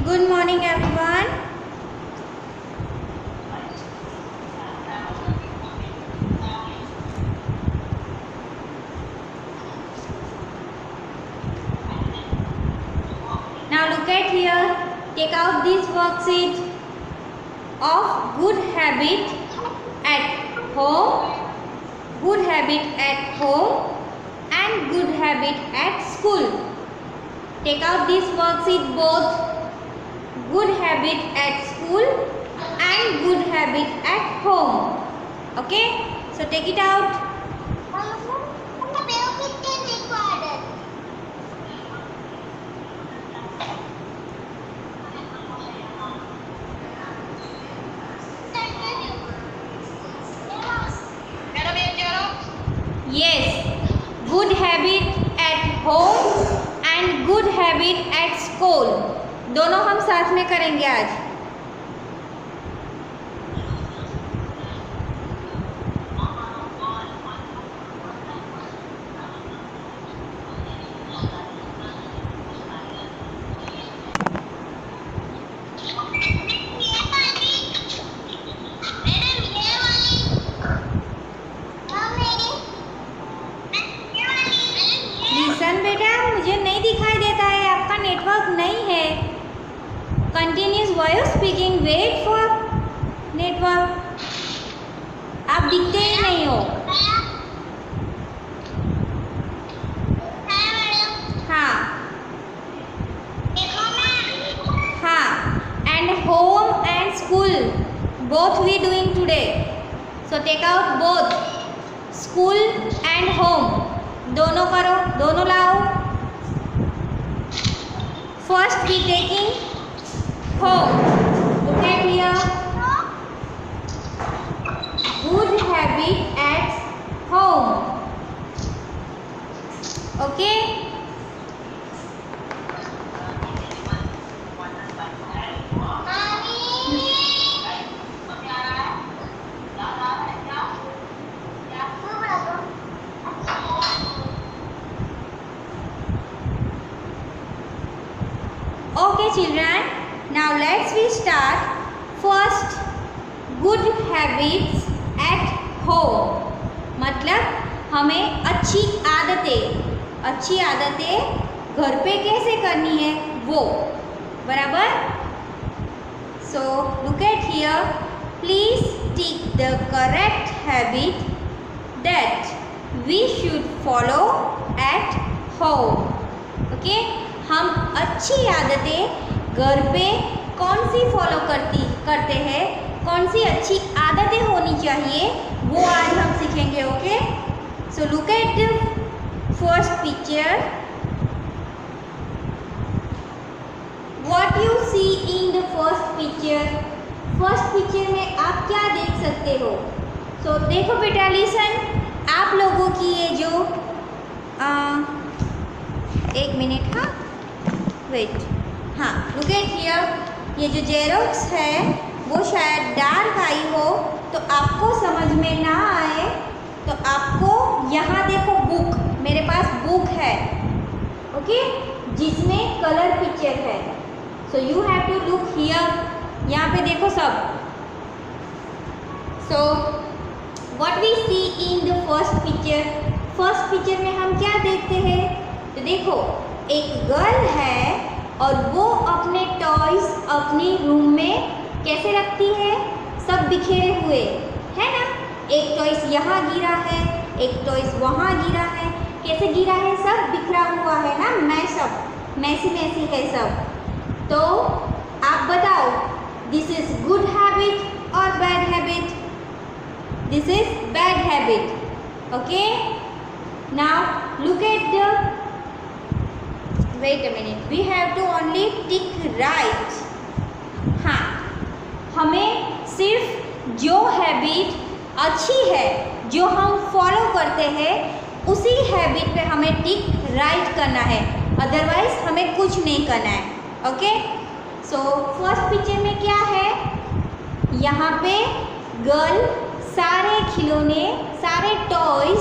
Good morning, everyone. Now look at here. Take out this worksheet of good habit at home, good habit at home, and good habit at school. Take out this worksheet both good habit at school and good habit at home. Okay, so take it out. Yes, good habit at home and good habit at school. दोनों हम साथ में करेंगे आज. Listen बेटा, मुझे नहीं दिखाई देता है, आपका नेटवर्क नहीं है. Continuous voice speaking, wait for network. आप दिखते ही नहीं हो. हाँ हाँ, and home and school both we doing today. So take out both school and home. दोनों करो, दोनों लाओ. First we taking home. Look at here. Good habit at home. Okay. Okay, children. Now let's we start. First, good habits at home. मतलब हमें अच्छी आदतें घर पे कैसे करनी है वो. बराबर. So look at here. Please tick the correct habit that we should follow at home. Okay? हम अच्छी आदतें घर पे कौन सी फॉलो करते हैं, कौन सी अच्छी आदतें होनी चाहिए वो आज हम सीखेंगे. Okay, so look at the first picture. What you see in the first picture में आप क्या देख सकते हो. सो देखो बेटा, लिसन. आप लोगों की ये जो एक मिनट, हाँ वेट. हाँ, लुक एट हियर. ये जो जेरोक्स है वो शायद डार्क आई हो तो आपको समझ में ना आए, तो आपको यहाँ देखो बुक, मेरे पास बुक है. ओके, जिसमें कलर पिक्चर है. So you have to look here. यहाँ पे देखो सब. So what we see in the first picture में हम क्या देखते हैं. तो देखो, एक गर्ल है और वो अपने टॉयज अपने रूम में कैसे रखती है, सब बिखेरे हुए है ना. एक टॉयज यहाँ गिरा है, एक टॉयज वहाँ गिरा है. कैसे गिरा है, सब बिखरा हुआ है ना, मैसी है सब. तो आप बताओ, दिस इज गुड हैबिट और bad habit. This is bad habit. Okay, now look at the wait a minute, we have to only tick right. हाँ, हमें सिर्फ जो हैबिट अच्छी है, जो हम फॉलो करते हैं, उसी हैबिट पे हमें टिक राइट करना है. अदरवाइज हमें कुछ नहीं करना है. ओके, सो फर्स्ट पिक्चर में क्या है, यहाँ पे गर्ल सारे खिलौने, सारे टॉयज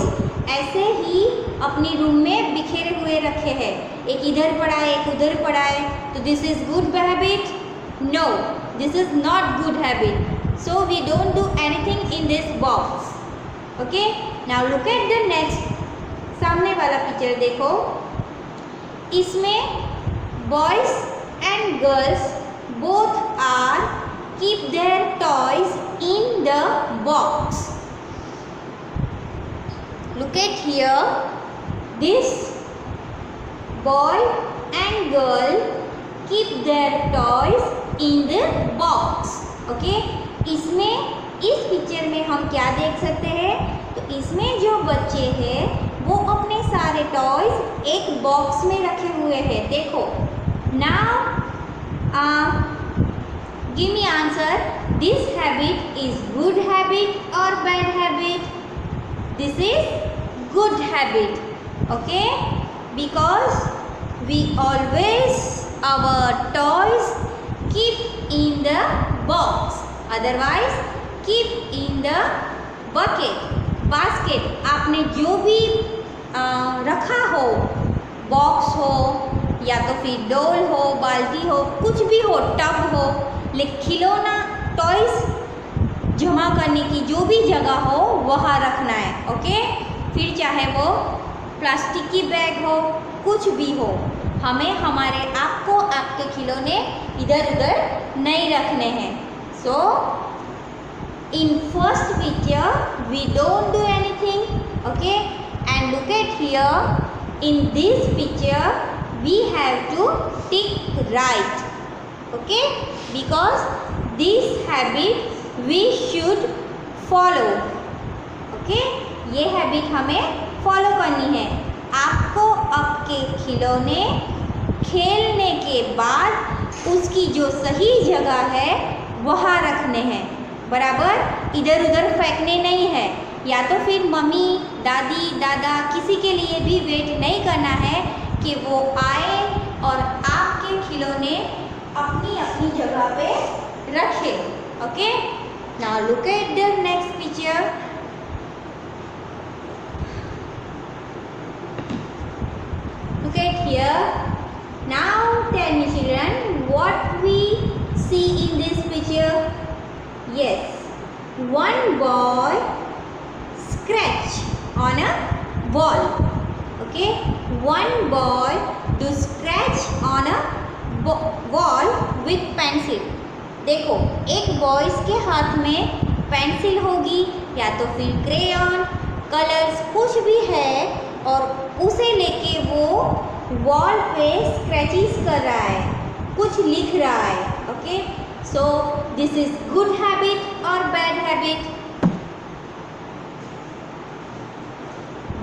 ऐसे ही अपनी रूम में बिखेरे हुए रखे हैं, एक इधर पड़ा है एक उधर पड़ा है, तो this is good habit? No, this is not good habit. So we don't do anything in this box. Okay, now look at the next. सामने वाला पिक्चर देखो. इसमें boys and girls both are keep their toys in the box. Look at here, this boy and girl keep their toys in the box. Okay? इसमें इस picture में हम क्या देख सकते हैं? तो इसमें जो बच्चे हैं वो अपने सारे टॉयज एक बॉक्स में रखे हुए हैं. देखो. Now give me answer. This habit is good habit or bad habit? This is good habit. Okay, because we always our toys keep in the box, otherwise keep in the basket. आपने जो भी रखा हो, box हो या तो फिर डोल हो, बाल्टी हो, कुछ भी हो, टब हो, लेकिन खिलौना टॉयज जमा करने की जो भी जगह हो वहाँ रखना है. ओके, फिर चाहे वो प्लास्टिक की बैग हो, कुछ भी हो, हमें हमारे आपको आपके खिलौने इधर उधर नहीं रखने हैं. So in first picture we don't do anything. Okay, and look at here. In this picture we have to tick right. Okay, because this habit we should follow. Okay, ये हैबिट हमें फॉलो करनी है. आपको आपके खिलौने खेलने के बाद उसकी जो सही जगह है वहाँ रखने हैं. बराबर इधर उधर फेंकने नहीं है, या तो फिर मम्मी दादी दादा किसी के लिए भी वेट नहीं करना है कि वो आए और आपके खिलौने अपनी अपनी जगह पे रखें. Okay, now look at the next picture. Look at here. Now tell me children, what we see in this picture? Yes, one boy scratch on a wall. Okay, one boy do scratch on a wall with pencil. देखो, एक boys के हाथ में pencil होगी या तो फिर crayon, colours कुछ भी है, और उसे लेके वो वॉल पे स्क्रैचेस कर रहा है, कुछ लिख रहा है. Okay, so this is good habit और bad habit?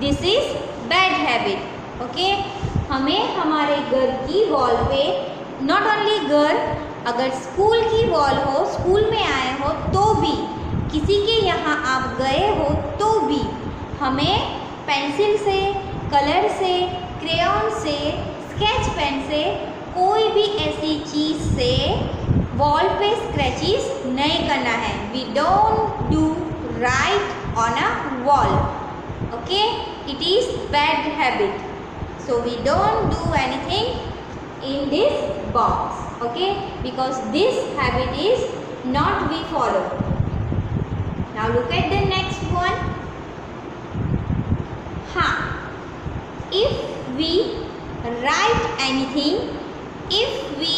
This is bad habit. Okay, हमें हमारे घर की वॉल पे, नॉट ओनली घर, अगर स्कूल की वॉल हो, स्कूल में आए हो तो भी, किसी के यहाँ आप गए हो तो भी, हमें पेंसिल से, कलर से, क्रेयॉन से, स्केच पेन से, कोई भी ऐसी चीज़ से वॉल पे स्क्रैचेस नहीं करना है. We don't do write on a wall. Okay, it is bad habit. So we don't do anything in this box. Okay, because this habit is not we follow. Now look at the next one. If we write anything, if we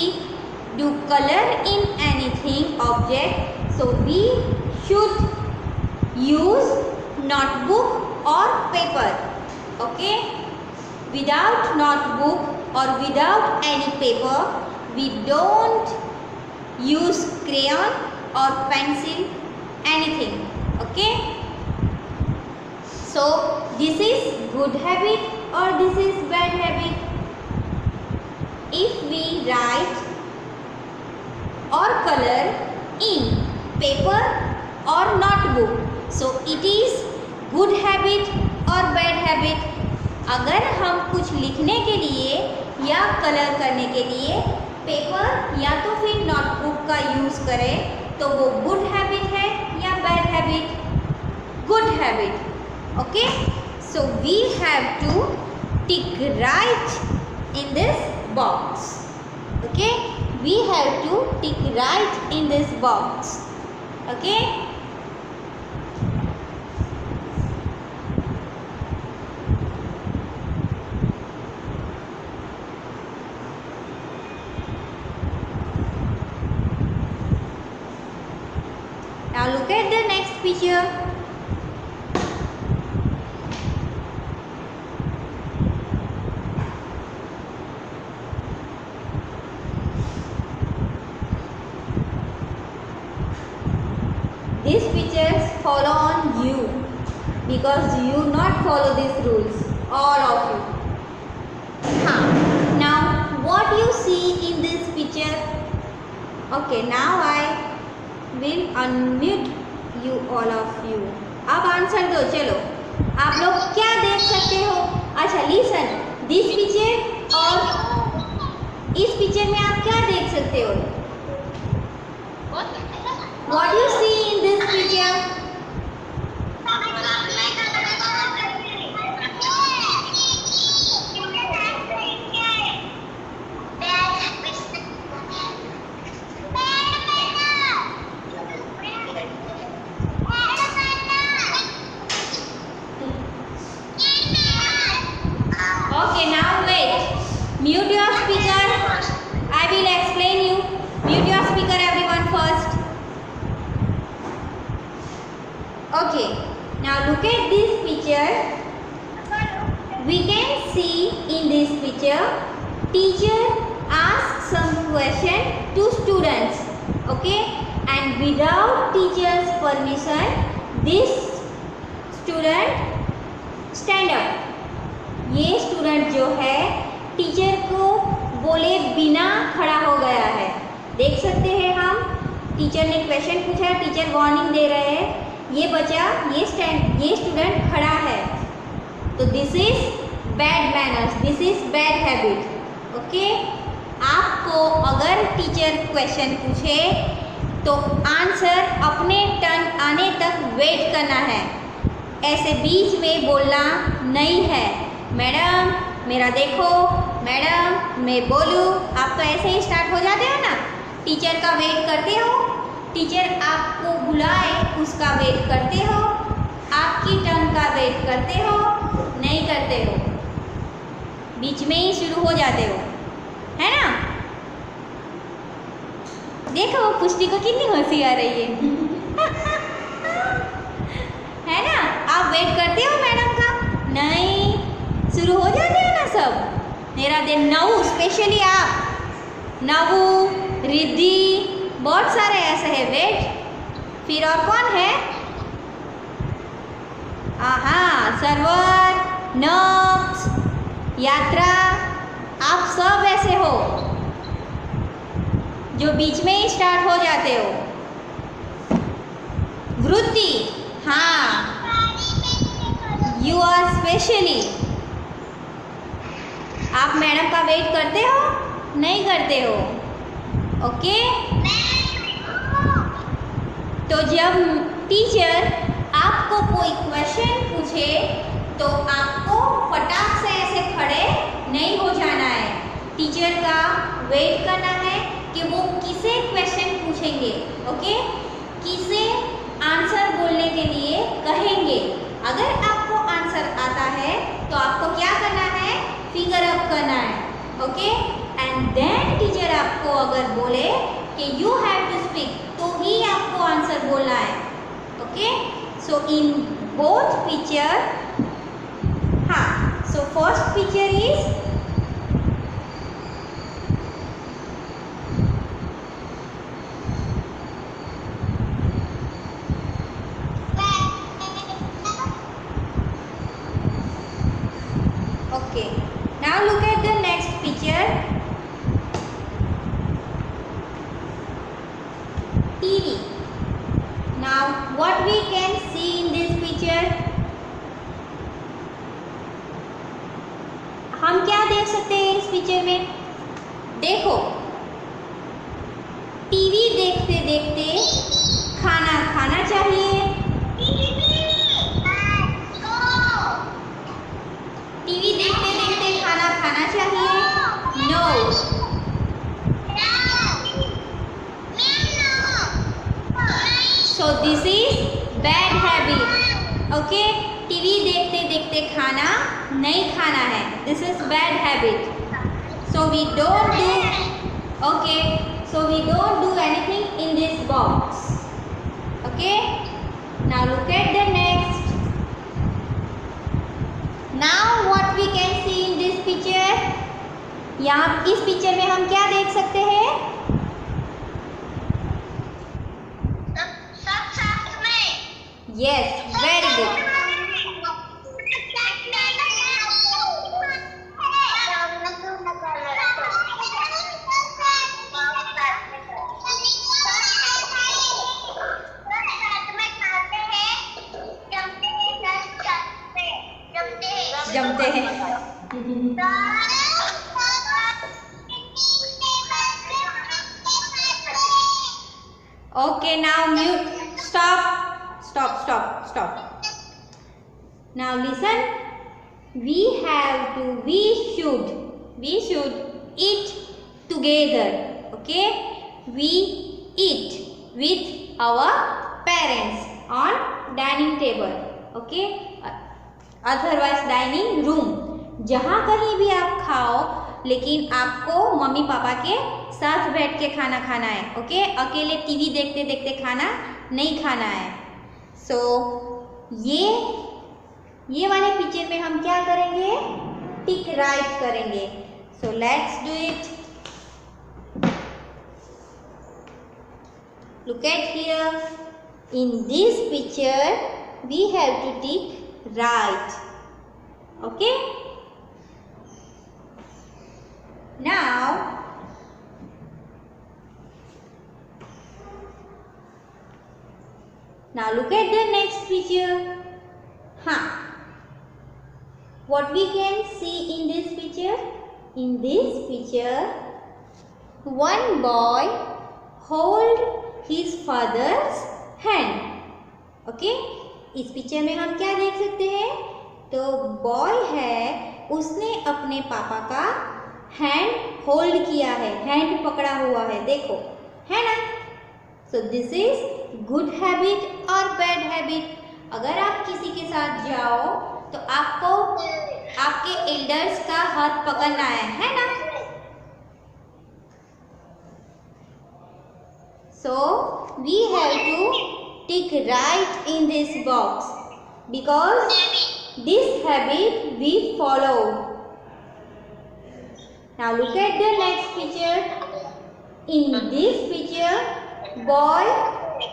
do color in anything object, so we should use notebook or paper. Okay, without notebook or without any paper, we don't use crayon or pencil, anything. Okay, so this is good habit or this is bad habit? If we write or color in paper or notebook, so it is good habit or bad habit? अगर हम कुछ लिखने के लिए या colour करने के लिए पेपर या तो फिर नोटबुक का यूज़ करें तो वो गुड हैबिट है या bad habit? Good habit. Okay, so So we have to tick right in this box. Okay, we have to tick right in this box. Okay. Now look at the next picture. These pictures follow on you because you not follow these rules, all of you. Now what you see in this picture? Okay, now I will unmute you, all of you. अब answer दो, चलो आप लोग क्या देख सकते हो? अच्छा, लिसन दिस पिक्चर और इस पिक्चर में आप क्या देख सकते हो? What you see in this picture? Okay, now wait. Mute your speaker. I will explain you. Mute your speaker, everyone, first. Okay, now look at this picture. We can see in this picture, teacher asks some question to students. Okay, and without teacher's permission, this student stand up. ये student जो है teacher को बोले बिना खड़ा हो गया है. देख सकते हैं हम, टीचर ने क्वेश्चन पूछा, टीचर वार्निंग दे रहे हैं, ये बच्चा ये स्टूडेंट खड़ा है. तो this is bad manners, this is bad habit. Okay, आपको अगर टीचर क्वेश्चन पूछे तो आंसर अपने टर्न आने तक वेट करना है. ऐसे बीच में बोलना नहीं है. मैडम मेरा देखो, मैडम मैं बोलूँ, आप तो ऐसे ही स्टार्ट हो जाते हो ना. टीचर का वेट करते हो, टीचर आपको बुलाए उसका वेट करते हो, आपकी टर्न का वेट करते हो, नहीं करते हो, बीच में ही शुरू हो जाते हो, है ना. देखो पुष्टि को कितनी हंसी आ रही है ना. आप वेट करते हो मैडम का? नहीं, शुरू हो जाते हो ना सब. मेरा दिन नवू, स्पेशली आप नवू, रिद्धि, बहुत सारे ऐसे हैं. वेट. फिर और कौन है? हाँ, सरवर, नक्स, यात्रा, आप सब ऐसे हो जो बीच में ही स्टार्ट हो जाते हो. वृत्ति, हाँ, यू आर स्पेशली. आप मैडम का वेट करते हो? नहीं करते हो. ओके. तो जब टीचर आपको कोई क्वेश्चन पूछे तो आपको फटाक से ऐसे खड़े नहीं हो जाना है. टीचर का वेट करना है कि वो किसे क्वेश्चन पूछेंगे. ओके, किसे आंसर बोलने के लिए कहेंगे. अगर आपको आंसर आता है तो आपको क्या करना है? फिगर अप करना है. ओके, एंड देन टीचर आपको अगर बोले कि यू हैव टू स्पीक, तो ही आपको आंसर बोलना है. Okay, so in both picture, हाँ, so first picture is okay. Now look at the next picture. TV. Now what we can see in this picture? हम क्या देख सकते हैं इस पिक्चर में? देखो, टीवी देखते देखते खाना खाना चाहिए. ओके, टीवी देखते देखते खाना नहीं खाना है, this is bad habit. So we don't do, okay, so we don't do anything in this box. Okay, now look at the next. Now what we can see in this picture, यहाँ इस picture में हम क्या देख सकते हैं? सब साथ में। Yes, very good. जमते हैं। Okay, now mute. Stop. Now listen. We should eat together. Okay, we eat with our parents on dining table. Okay, otherwise dining room, जहाँ कहीं भी आप खाओ, लेकिन आपको मम्मी पापा के साथ बैठ के खाना खाना है। ओके, अकेले टीवी देखते देखते खाना नहीं खाना है। सो ये वाले पिक्चर में हम क्या करेंगे? टिक राइट करेंगे। So let's do it. Look at here, in this picture we have to tick right. Okay, now look at the next picture. What we can see in this picture? In this picture, one boy hold his father's hand. Okay, इस picture में हम क्या देख सकते हैं? तो boy है, उसने अपने पापा का हैंड होल्ड किया है, हैंड पकड़ा हुआ है, देखो, है ना? सो दिस इज गुड हैबिट और बैड हैबिट। अगर आप किसी के साथ जाओ तो आपको आपके एल्डर्स का हाथ पकड़ना है ना? So we have to tick right in this box because this habit we follow. Now look at the next picture. In this picture, boy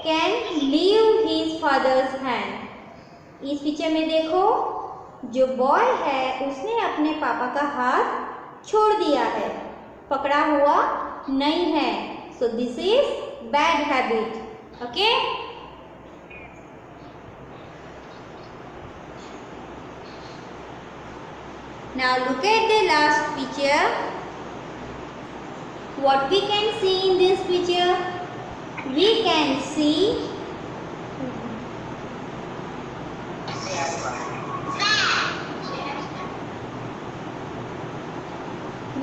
can leave his father's hand. इस पिक्चर में देखो, जो boy है उसने अपने पापा का हाथ छोड़ दिया है, पकड़ा हुआ नहीं है। So this is bad habit. Okay? Now look at the last picture. What we can see in this picture? We can see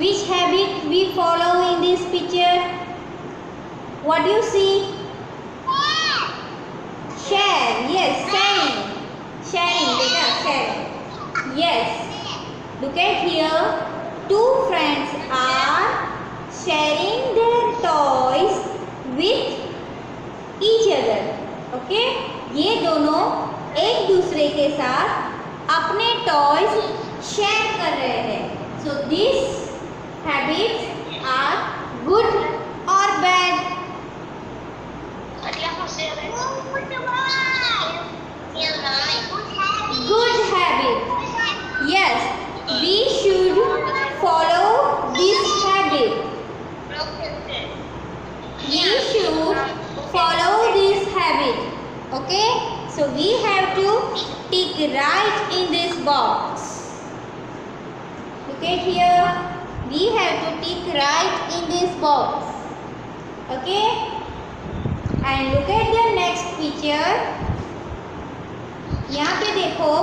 which habit we follow in this picture? What do you see? Share. Yes, sharing, beta, sharing. Yes. Look at here, two friends are sharing their toys with each other. Okay, ये दोनों एक दूसरे के साथ अपने toys share कर रहे हैं। So these habits are good or bad? Good habit. Yes. We should follow this habit. We should follow this habit. Okay? So we have to tick right in this box. Look at here. We have to tick right in this box. Okay? And look at the next picture. यहाँ पे देखो,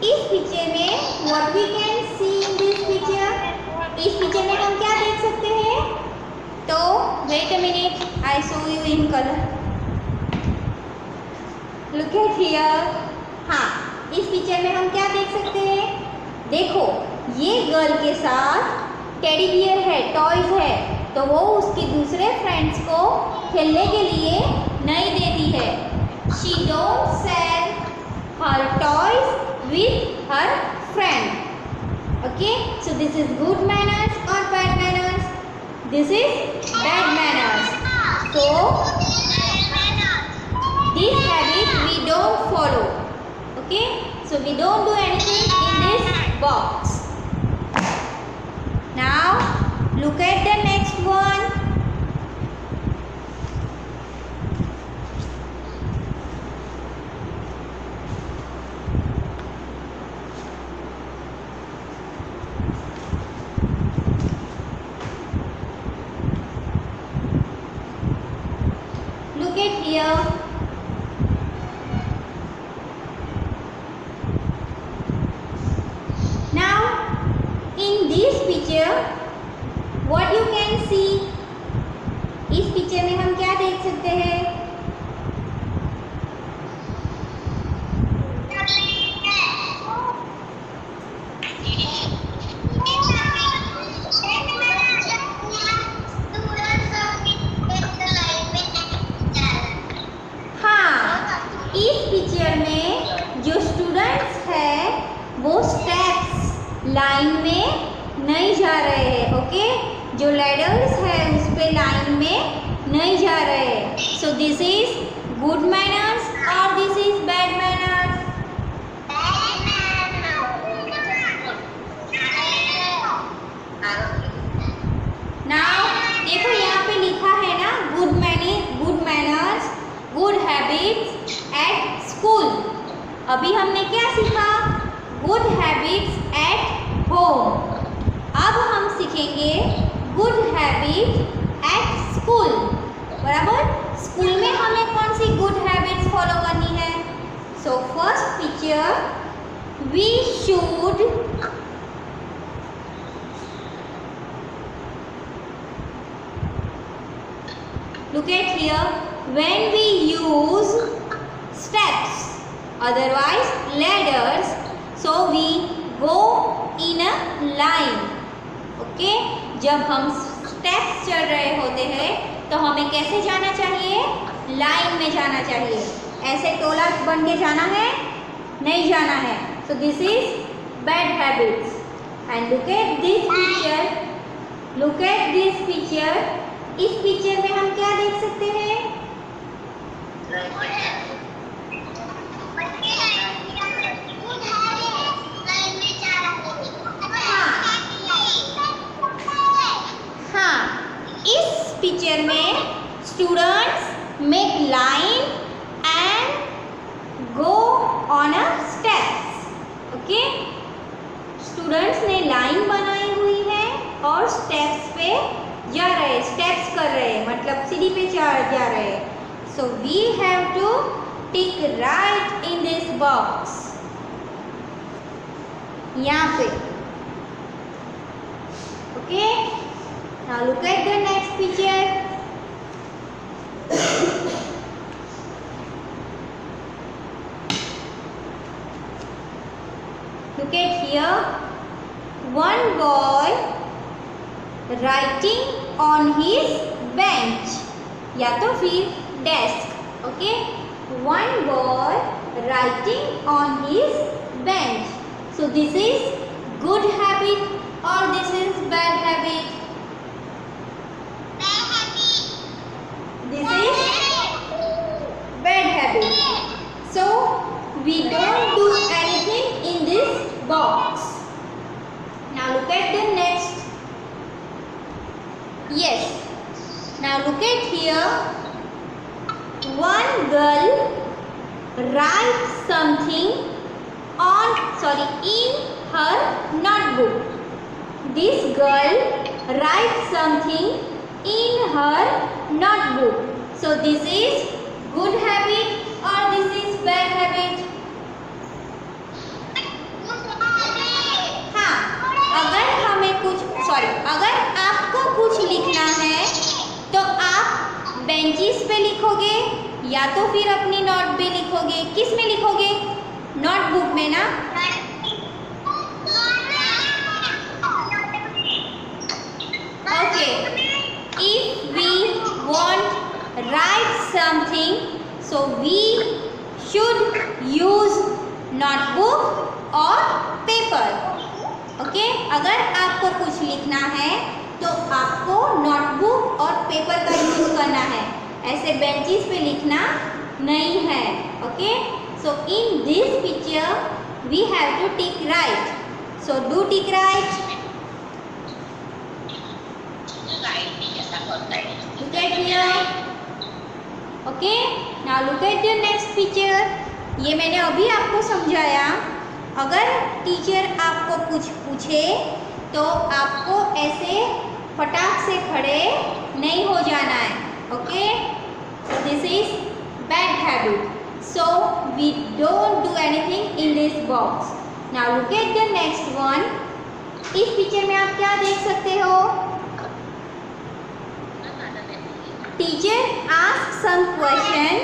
इस picture में what we can see in this picture? इस picture में हम क्या देख सकते हैं? तो wait a minute, I show you in color. Look at here. हाँ, इस पिक्चर में हम क्या देख सकते हैं? देखो, ये गर्ल के साथ टेडी बियर है, टॉयज है, तो वो उसके दूसरे फ्रेंड्स को खेलने के लिए नहीं देती है। She don't share her toys with her friend. Okay, so this is good manners or bad manners? This is bad manners. So this habit we don't follow. Okay, so we don't do anything in this box. Now look at the next one. Look at here. Now in this picture what you can see? इस picture में हम क्या देख सकते हैं? जो students है वो स्टेप्स लाइन में नहीं जा रहे हैं। ओके, जो लैडर्स है उस पे लाइन में नहीं जा रहे हैं। So this is good manners और this is bad manners? Now देखो यहाँ पे लिखा है ना, good manners, good habits at school. अभी हमने क्या सीखा? Good habits at home. अब हम सीखेंगे गुड हैबिट एट स्कूल। बराबर, स्कूल में हमें कौन सी गुड हैबिट्स फॉलो करनी है? So first picture, we should look at here, when we use steps, otherwise ladders, so we go in a line. Okay, जब हम स्टेप्स चढ़ रहे होते हैं तो हमें कैसे जाना चाहिए? लाइन में जाना चाहिए। ऐसे टोला बन के जाना है? नहीं जाना है। So this is bad habits. And look at this picture. Look at this picture. इस पिक्चर में हम क्या देख सकते हैं? हाँ, इस पिक्चर में students make line and go on a steps. Okay, students ने लाइन बनाई हुई है और स्टेप्स पे जा रहे, स्टेप्स कर रहे, मतलब सीढ़ी पे जा रहे हैं। So we have to tick right in this box, यहाँ पे। Okay, now look at the next picture. Look at here, one boy writing on his bench, या तो फिर desk. Okay, one boy writing on his bench. So this is good habit और this is bad habit? This is bad habit. So we don't do anything in this box. Now look at the next. Yes, now look at here, one girl writes something in her notebook. This girl writes something in her notebook. So this is good habit or this is bad habit? हाँ, अगर आपको कुछ लिखना है तो आप benches पे लिखोगे या तो फिर अपनी नोट पे लिखोगे। किस में लिखोगे? नोटबुक में ना। Okay, if we want write something so we should use notebook और पेपर। ओके, अगर आपको कुछ लिखना है तो आपको नोटबुक और पेपर का यूज करना है, ऐसे बेंचेस पे लिखना नहीं है। Okay, so in this picture we have to tick right, so do tick right. Look at here. Okay, now look at the next picture. ये मैंने अभी आपको समझाया, अगर टीचर आपको कुछ पूछे तो आपको ऐसे फटाक से खड़े नहीं हो जाना है। Okay, this is bad habit, so we don't do anything in this box. Now look at the next one. इस पिक्चर में आप क्या देख सकते हो? Teacher asks some question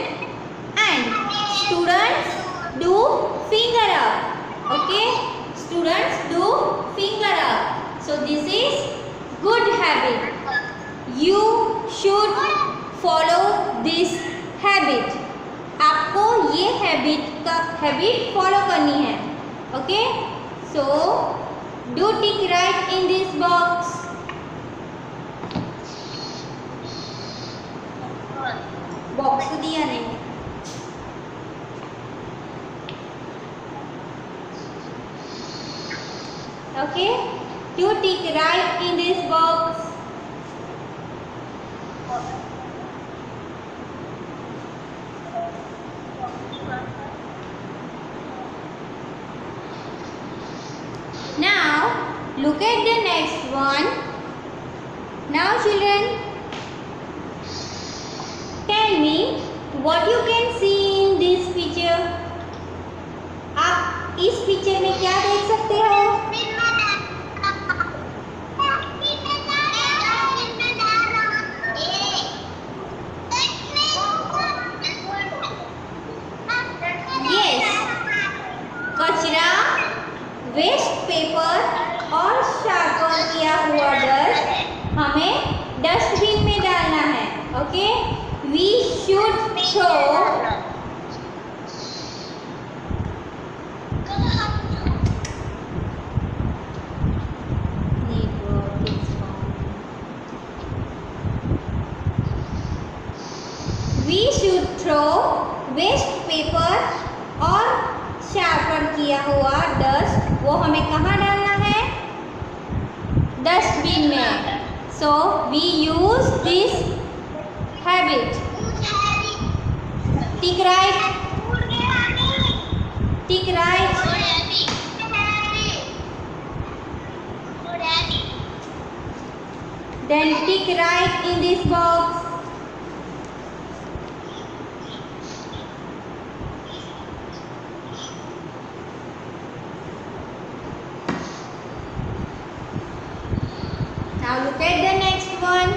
and students do finger up. Okay, students do finger up. So this is good habit. You should follow this habit. आपको ये habit follow करनी है. Okay, so do tick right in this box. Box तो दिया नहीं है। Okay, you tick right in this box. Now look at the next one. Now children, tell me what you can see in this picture. आप इस picture में क्या देख सकते हो? Yes, कचरा, वेस्ट पेपर और शार्पन किया हुआ डस्ट हमें डस्टबिन में डालना है। Okay, we should throw waste paper और शार्पन किया हुआ डस्ट, वो हमें कहाँ डालना है? डस्टबिन में। So we use this habit. Tick right. Tick right. Then tick right in this box. Now look at the next one.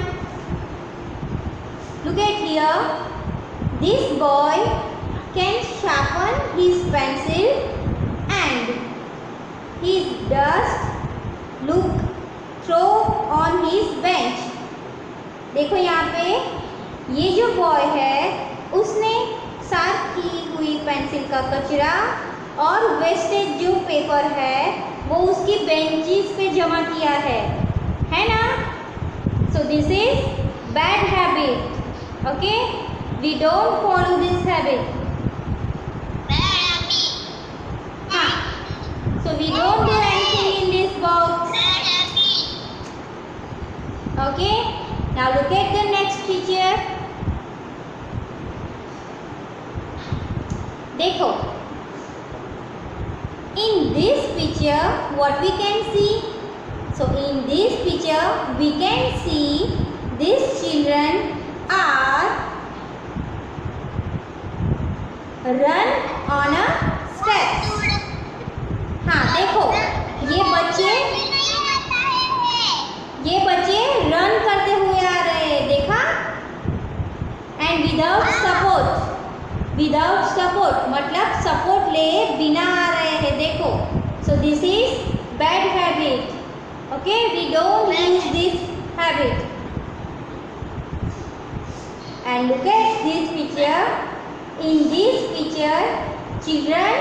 Look at here. This boy can sharpen his pencil and his dust look throw on his bench. देखो यहाँ पे ये जो boy है उसने साफ की हुई पेंसिल का कचरा और वेस्टेज जो पेपर है वो उसकी बेंचेस पे जमा किया है ना? So this is bad habit. Okay, we don't follow this habit. So we don't do anything in this box. Okay, now look at the next picture. देखो, in this picture what we can see? So in this picture we can see these children are run on a steps. हाँ देखो, ये बच्चे run करते हुए आ रहे हैं, देखा? एंड विदाउट सपोर्ट मतलब सपोर्ट ले बिना this is bad habit. Okay, we don't use this habit. And look at this picture. In this picture, children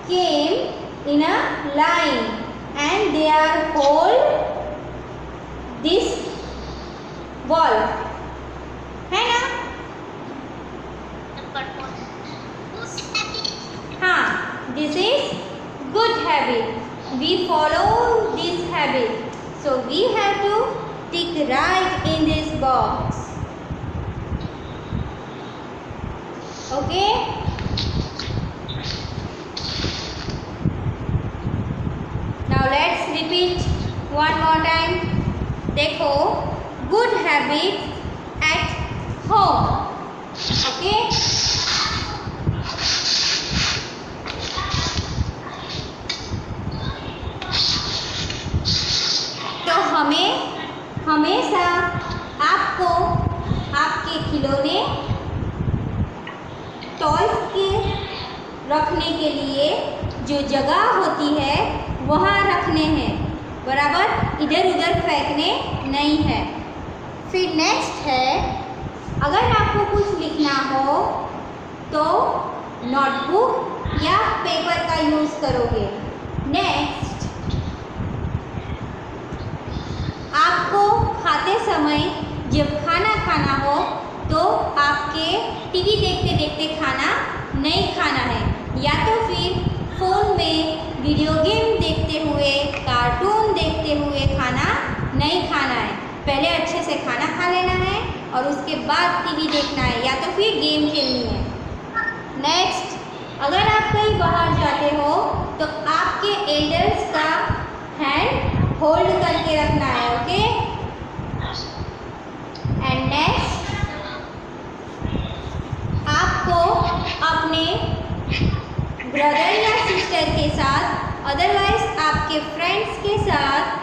came in a line and they are hold this ball. है ना? हाँ, this is good habit. We follow this habit. So we have to tick right in this box. Okay? Now let's repeat one more time. देखो, good habits at home. Okay? तो हमें हमेशा आपको आपके खिलौने टॉयज के रखने के लिए जो जगह होती है वहाँ रखने हैं, बराबर, इधर उधर फेंकने नहीं है। फिर नेक्स्ट है, अगर आपको कुछ लिखना हो तो नोटबुक या पेपर का यूज़ करोगे। नेक्स्ट, आपको खाते समय जब खाना खाना हो तो आपके टीवी देखते देखते खाना नहीं खाना है, या तो फिर फ़ोन में वीडियो गेम देखते हुए, कार्टून देखते हुए खाना नहीं खाना है। पहले अच्छे से खाना खा लेना है और उसके बाद टीवी देखना है या तो फिर गेम खेलनी है। नेक्स्ट, अगर आप कहीं बाहर जाते हो तो आपके एल्डर्स का हैंड होल्ड करके रखना है। ओके? एंड नेक्स्ट, आपको अपने ब्रदर या सिस्टर के साथ, अदरवाइज आपके फ्रेंड्स के साथ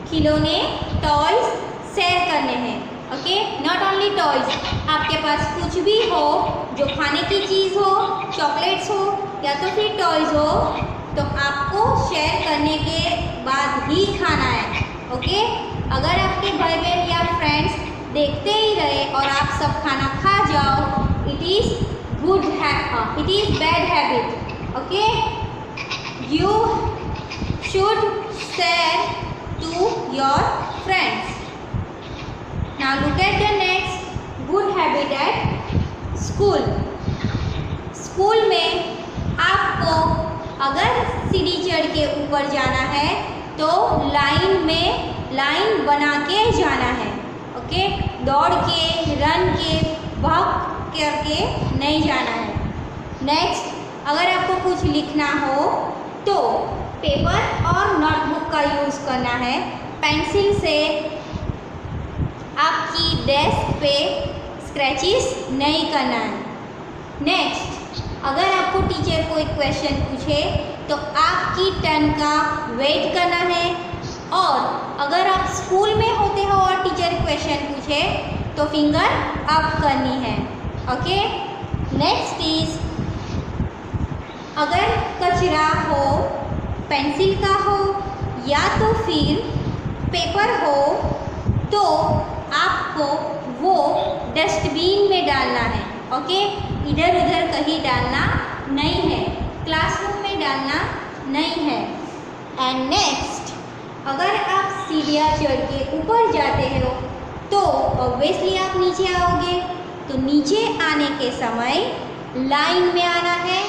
खिलौने टॉयज शेयर करने हैं। ओके? नॉट ओनली टॉयज, आपके पास कुछ भी हो जो खाने की चीज़ हो, चॉकलेट्स हो या तो फिर टॉयज हो, तो आपको शेयर करने के बाद ही खाना है। ओके? अगर आपके भाई बहन या फ्रेंड्स देखते ही रहे और आप सब खाना खा जाओ, it is it is bad habit. Okay? You should share to your friends. Now look at the next good habit at school. School में आपको अगर सीढ़ी चढ़ के ऊपर जाना है तो लाइन बना के जाना है। ओके? दौड़ के, रन के, भाग करके नहीं जाना है। नेक्स्ट, अगर आपको कुछ लिखना हो तो पेपर और नोटबुक का यूज़ करना है। पेंसिल से आपकी डेस्क पे स्क्रैचेस नहीं करना है। नेक्स्ट, अगर आपको टीचर कोई क्वेश्चन पूछे तो आपकी टर्न का वेट करना है, और अगर आप स्कूल में होते हो और टीचर क्वेश्चन पूछे तो फिंगर अप करनी है। ओके? नेक्स्ट इज, अगर कचरा हो, पेंसिल का हो या तो फिर पेपर हो, तो आपको वो डस्टबिन में डालना है। ओके? इधर उधर कहीं डालना नहीं है, क्लासरूम में डालना नहीं है। एंड नेक्स्ट, अगर आप सीढ़ियाँ चढ़ के ऊपर जाते हो तो ऑब्वियसली आप नीचे आओगे, तो नीचे आने के समय लाइन में आना है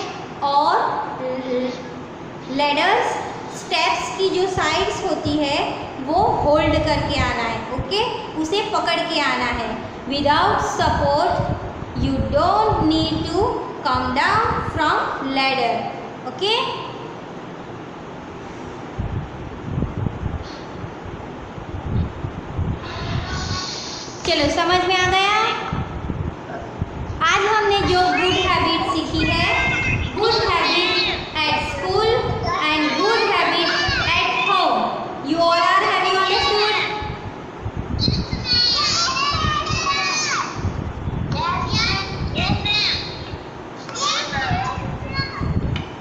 और लैडर्स, स्टेप्स की जो साइड्स होती है वो होल्ड करके आना है। ओके? उसे पकड़ के आना है। Without support you don't need to come down from ladder. Okay? चलो, समझ में आ गया? आज हमने जो गुड हैबिट सीखी है, good habit at school and good habit at home, you all are having understood?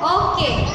Okay.